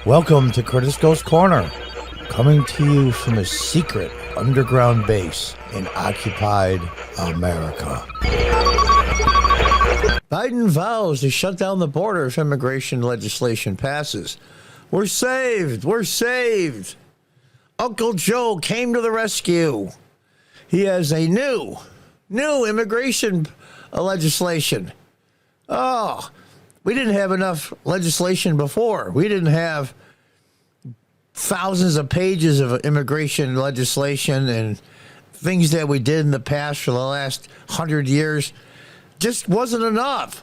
Welcome to Curtis Goes Corner, coming to you from a secret underground base in occupied America. Biden vows to shut down the border if immigration legislation passes. We're saved! We're saved! Uncle Joe came to the rescue. He has a new immigration legislation. Oh, we didn't have enough legislation before. We didn't have thousands of pages of immigration legislation and things that we did in the past for the last 100 years. Just wasn't enough.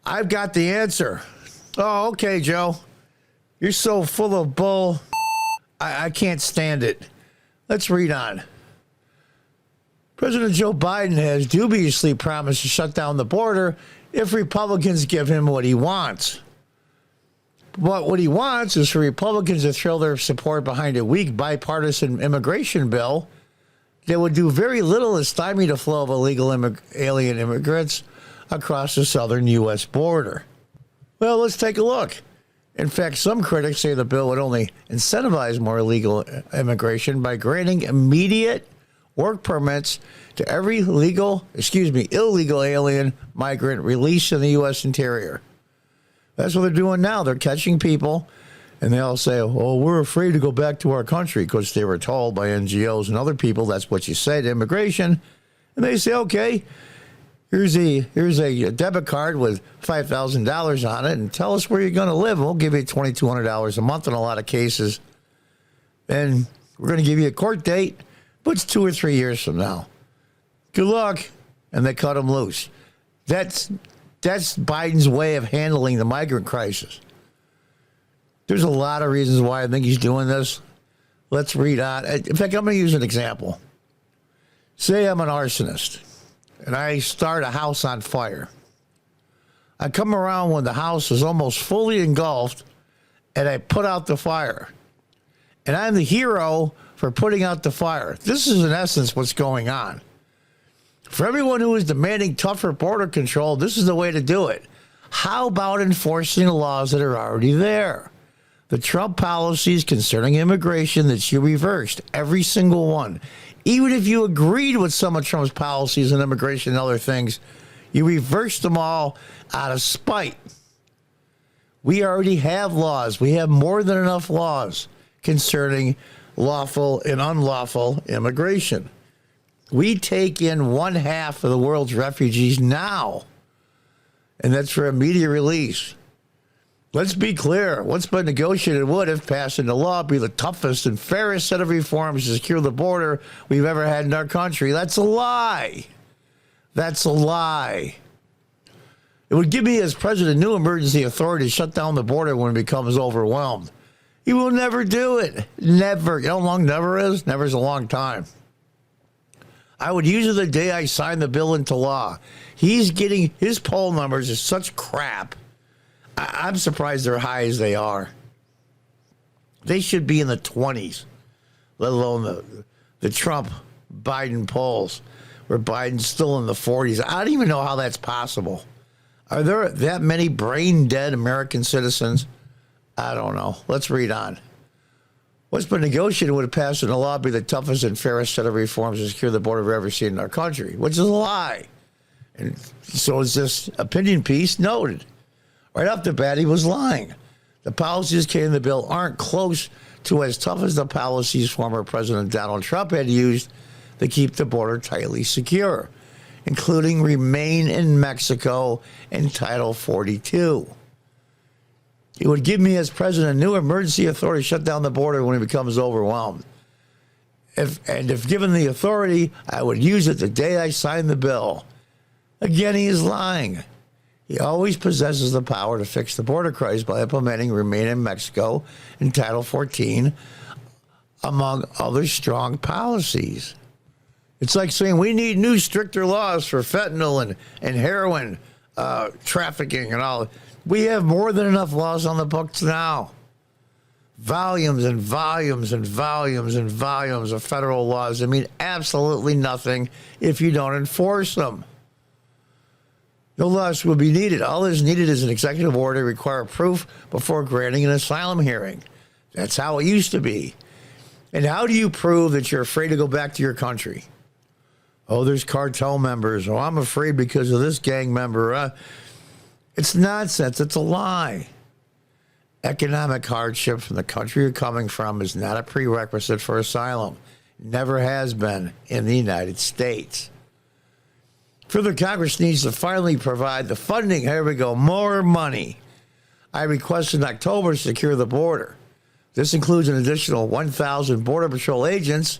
I've got the answer. Oh, okay, Joe. You're so full of bull. I can't stand it. Let's read on. President Joe Biden has dubiously promised to shut down the border if Republicans give him what he wants. But what he wants is for Republicans to throw their support behind a weak bipartisan immigration bill that would do very little to stymie the flow of illegal alien immigrants across the southern U.S. border. Well, let's take a look. In fact, some critics say the bill would only incentivize more illegal immigration by granting immediate work permits to every illegal alien migrant released in the U.S. interior. That's what they're doing now. They're catching people, and they all say, oh, we're afraid to go back to our country because they were told by NGOs and other people that's what you say to immigration. And they say, okay, here's a debit card with $5,000 on it, and tell us where you're going to live. We'll give you $2,200 a month in a lot of cases. And we're going to give you a court date, but it's 2 or 3 years from now. Good luck. And they cut them loose. That's Biden's way of handling the migrant crisis. There's a lot of reasons why I think he's doing this. Let's read on. In fact, I'm going to use an example. Say I'm an arsonist, and I start a house on fire. I come around when the house is almost fully engulfed, and I put out the fire. And I'm the hero for putting out the fire. This is, in essence, what's going on. For everyone who is demanding tougher border control, this is the way to do it. How about enforcing the laws that are already there? The Trump policies concerning immigration that you reversed, every single one. Even if you agreed with some of Trump's policies on immigration and other things, you reversed them all out of spite. We already have laws. We have more than enough laws concerning lawful and unlawful immigration. We take in 1/2 of the world's refugees now, and that's for immediate release. Let's be clear. What's been negotiated would, if passed into law, be the toughest and fairest set of reforms to secure the border we've ever had in our country. That's a lie. That's a lie. It would give me, as president, new emergency authority to shut down the border when it becomes overwhelmed. He will never do it. Never. You know how long never is? Never is a long time. I would use it the day I signed the bill into law. He's getting, his poll numbers are such crap. I'm surprised they're high as they are. They should be in the 20s, let alone the Trump-Biden polls, where Biden's still in the 40s. I don't even know how that's possible. Are there that many brain-dead American citizens? I don't know. Let's read on. What's been negotiated would have passed into law be the toughest and fairest set of reforms to secure the border we've ever seen in our country, which is a lie. And so is this opinion piece noted. Right off the bat, he was lying. The policies contained in the bill aren't close to as tough as the policies former President Donald Trump had used to keep the border tightly secure, including Remain in Mexico and Title 42. It would give me, as president, new emergency authority to shut down the border when it becomes overwhelmed. If given the authority, I would use it the day I signed the bill. Again, he is lying. He always possesses the power to fix the border crisis by implementing Remain in Mexico and Title 14, among other strong policies. It's like saying we need new, stricter laws for fentanyl and heroin trafficking and all. We have more than enough laws on the books now. Volumes and volumes and volumes and volumes of federal laws that mean absolutely nothing if you don't enforce them. No less will be needed. All is needed is an executive order to require proof before granting an asylum hearing. That's how it used to be. And how do you prove that you're afraid to go back to your country? Oh, there's cartel members. Oh, I'm afraid because of this gang member. It's nonsense. It's a lie. Economic hardship from the country you're coming from is not a prerequisite for asylum. Never has been in the United States. Further, Congress needs to finally provide the funding. Here we go. More money. I requested in October to secure the border. This includes an additional 1,000 Border Patrol agents,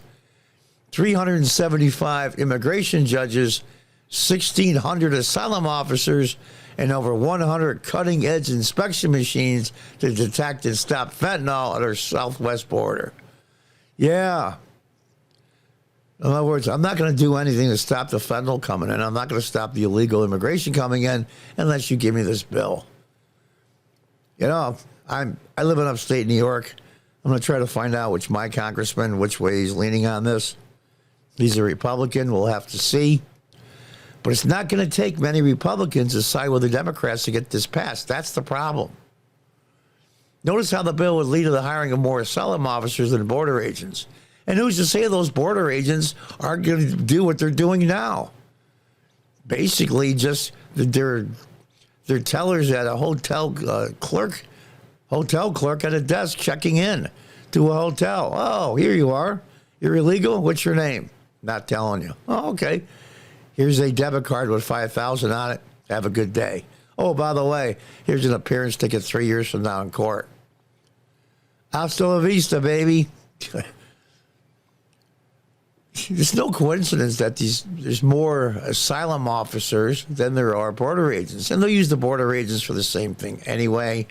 375 immigration judges, 1,600 asylum officers, and over 100 cutting-edge inspection machines to detect and stop fentanyl at our southwest border. Yeah. In other words, I'm not going to do anything to stop the fentanyl coming in. I'm not going to stop the illegal immigration coming in unless you give me this bill. You know, I live in upstate New York. I'm going to try to find out which my congressman, which way he's leaning on this. He's a Republican. We'll have to see. But it's not going to take many Republicans to side with the Democrats to get this passed. That's the problem. Notice how the bill would lead to the hiring of more asylum officers than border agents. And who's to say those border agents aren't going to do what they're doing now? Basically, just they're tellers at a hotel clerk at a desk checking in to a hotel. Oh, here you are. You're illegal. What's your name? Not telling you. Oh, okay. Here's a debit card with $5,000 on it. Have a good day. Oh, by the way, here's an appearance ticket 3 years from now in court. Hasta la vista, baby. It's no coincidence that there's more asylum officers than there are border agents. And they'll use the border agents for the same thing anyway.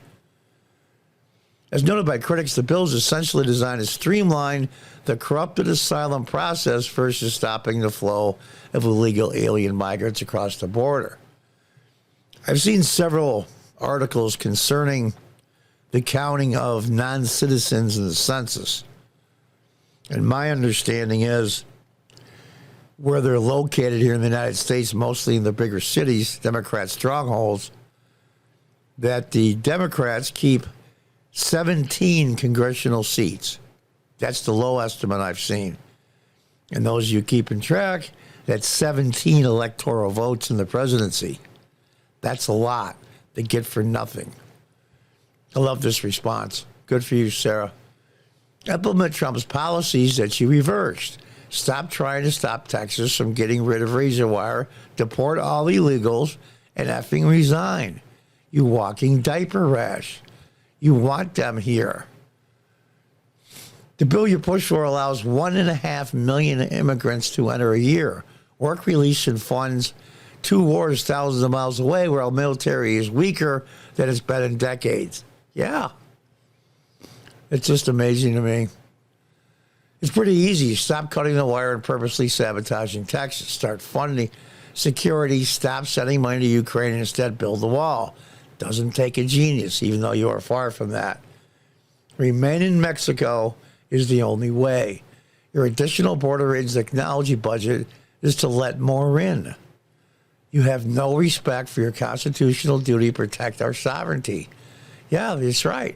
As noted by critics, the bill is essentially designed to streamline the corrupted asylum process versus stopping the flow of illegal alien migrants across the border. I've seen several articles concerning the counting of non-citizens in the census. And my understanding is where they're located here in the United States, mostly in the bigger cities, Democrat strongholds, that the Democrats keep 17 congressional seats. That's the low estimate I've seen. And those you keep in track, that's 17 electoral votes in the presidency. That's a lot they get for nothing. I love this response. Good for you, Sarah. Implement Trump's policies that you reversed. Stop trying to stop Texas from getting rid of razor wire, deport all illegals, and effing resign. You walking diaper rash. You want them here. The bill you push for allows 1.5 million immigrants to enter a year. Work release and funds two wars thousands of miles away where our military is weaker than it's been in decades. Yeah. It's just amazing to me. It's pretty easy. Stop cutting the wire and purposely sabotaging Texas. Start funding security. Stop sending money to Ukraine and instead build the wall. Doesn't take a genius, even though you are far from that. Remain in Mexico is the only way. Your additional border agents technology budget is to let more in. You have no respect for your constitutional duty to protect our sovereignty. Yeah, that's right.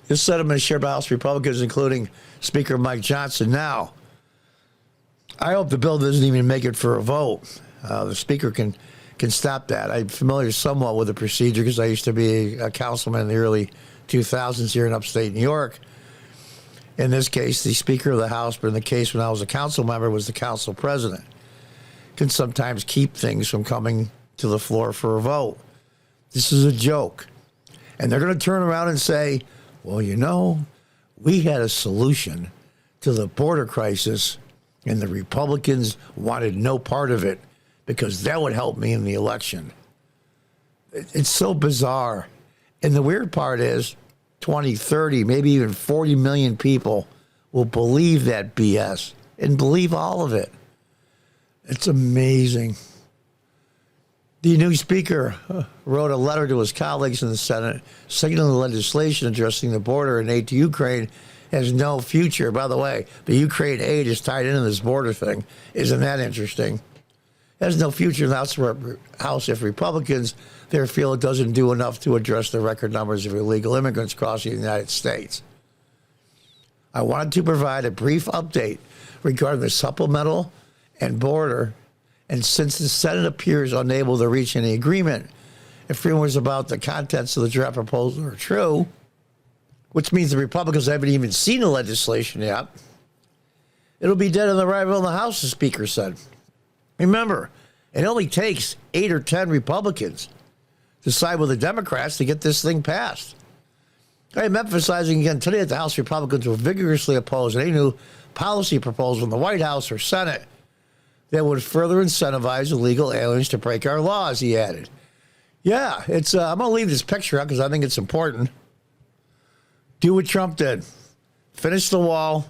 This settlement is shared by House Republicans, including Speaker Mike Johnson. Now, I hope the bill doesn't even make it for a vote. The Speaker can stop that. I'm familiar somewhat with the procedure because I used to be a councilman in the early 2000s here in upstate New York. In this case, the Speaker of the House, but in the case when I was a council member, was the council president. Can sometimes keep things from coming to the floor for a vote. This is a joke. And they're going to turn around and say, well, you know, we had a solution to the border crisis, and the Republicans wanted no part of it because that would help me in the election. It's so bizarre. And the weird part is 20, 30, maybe even 40 million people will believe that BS and believe all of it. It's amazing. The new speaker wrote a letter to his colleagues in the Senate signaling the legislation addressing the border and aid to Ukraine has no future. By the way, the Ukraine aid is tied into this border thing. Isn't that interesting? has no future in the House if Republicans there feel it doesn't do enough to address the record numbers of illegal immigrants crossing the United States. I wanted to provide a brief update regarding the supplemental and border, and since the Senate appears unable to reach any agreement, if rumors about the contents of the draft proposal are true, which means the Republicans haven't even seen the legislation yet, it'll be dead on arrival in the House, the Speaker said. Remember, it only takes 8 or 10 Republicans to side with the Democrats to get this thing passed. I am emphasizing again today that the House Republicans will vigorously oppose any new policy proposal in the White House or Senate that would further incentivize illegal aliens to break our laws, he added. Yeah, it's. I'm going to leave this picture out because I think it's important. Do what Trump did. Finish the wall,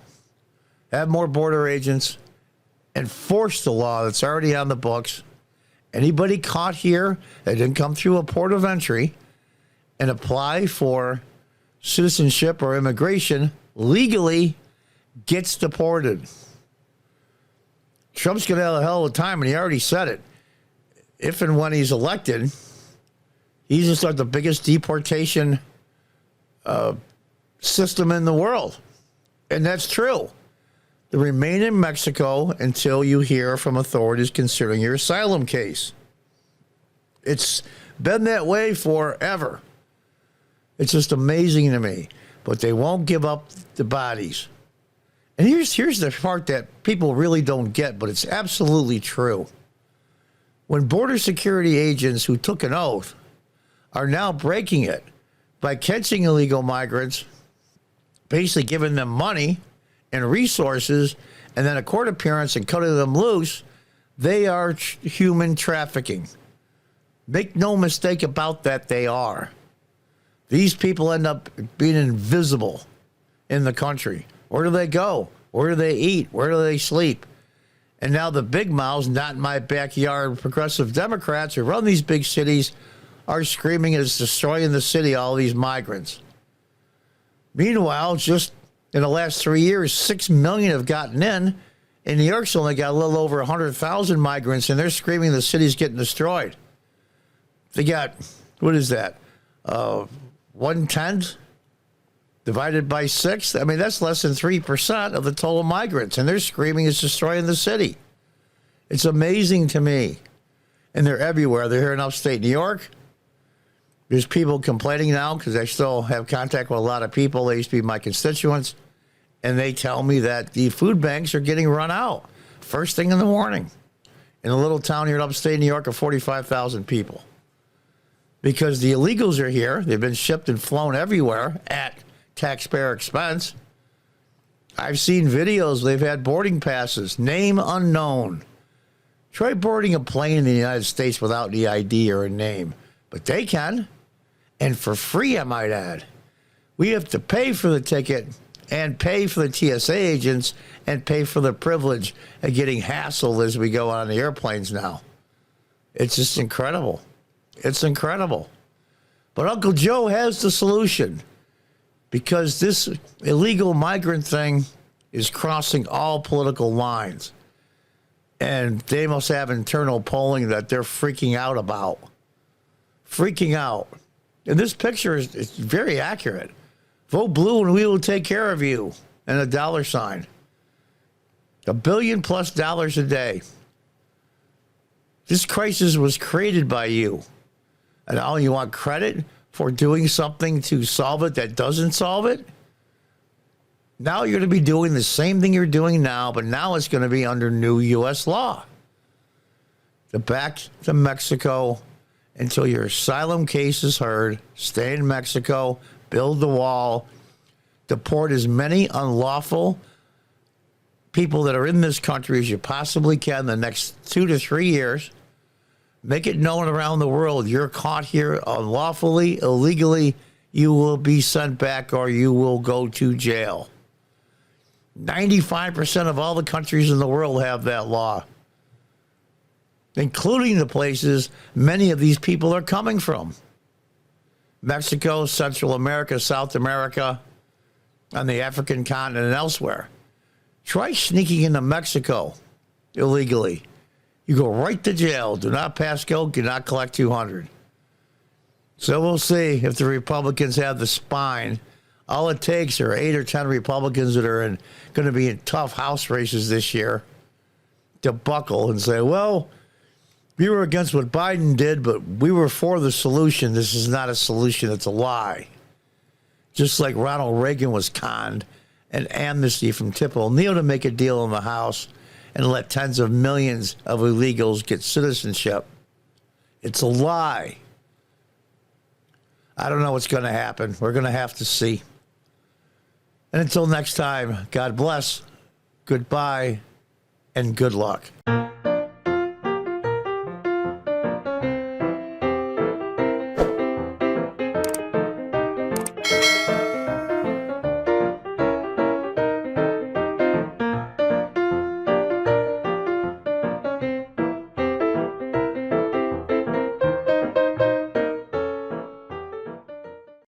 have more border agents, enforce the law that's already on the books. Anybody caught here that didn't come through a port of entry and apply for citizenship or immigration legally gets deported. Trump's going to have a hell of a time, and he already said it. If and when he's elected, he's just like the biggest deportation system in the world. And that's true. To remain in Mexico until you hear from authorities considering your asylum case. It's been that way forever. It's just amazing to me. But they won't give up the bodies. And here's the part that people really don't get, but it's absolutely true. When border security agents who took an oath are now breaking it by catching illegal migrants, basically giving them money and resources, and then a court appearance and cutting them loose, they are human trafficking. Make no mistake about that, they are. These people end up being invisible in the country. Where do they go? Where do they eat? Where do they sleep? And now the big mouths, not in my backyard, progressive Democrats who run these big cities are screaming it's destroying the city, all these migrants. Meanwhile, just in the last 3 years, 6 million have gotten in. And New York's only got a little over 100,000 migrants, and they're screaming the city's getting destroyed. They got, what is that? 1/10 divided by 6. I mean, that's less than 3% of the total migrants, and they're screaming it's destroying the city. It's amazing to me. And they're everywhere. They're here in upstate New York. There's people complaining now because I still have contact with a lot of people. They used to be my constituents. And they tell me that the food banks are getting run out first thing in the morning in a little town here in upstate New York of 45,000 people. Because the illegals are here. They've been shipped and flown everywhere at taxpayer expense. I've seen videos. They've had boarding passes, name unknown. Try boarding a plane in the United States without the ID or a name. But they can. And for free, I might add. We have to pay for the ticket and pay for the TSA agents and pay for the privilege of getting hassled as we go on the airplanes now. It's just incredible. It's incredible. But Uncle Joe has the solution because this illegal migrant thing is crossing all political lines. And they must have internal polling that they're freaking out about. Freaking out. And this picture is very accurate. Vote blue and we will take care of you. And a dollar sign. $1 billion+ a day. This crisis was created by you. And now you want credit for doing something to solve it that doesn't solve it? Now you're going to be doing the same thing you're doing now, but now it's going to be under new U.S. law. Back to Mexico until your asylum case is heard. Stay in Mexico. Build the wall. Deport as many unlawful people that are in this country as you possibly can the next 2 to 3 years. Make it known around the world you're caught here unlawfully, illegally, you will be sent back or you will go to jail. 95% of all the countries in the world have that law, including the places many of these people are coming from. Mexico, Central America, South America, on the African continent and elsewhere. Try sneaking into Mexico illegally. You go right to jail. Do not pass go. Do not collect 200. So we'll see if the Republicans have the spine. All it takes are 8 or 10 Republicans that are going to be in tough House races this year to buckle and say, well, we were against what Biden did, but we were for the solution. This is not a solution. It's a lie. Just like Ronald Reagan was conned and amnesty from Tip O'Neill to make a deal in the House and let tens of millions of illegals get citizenship. It's a lie. I don't know what's going to happen. We're going to have to see. And until next time, God bless, goodbye, and good luck.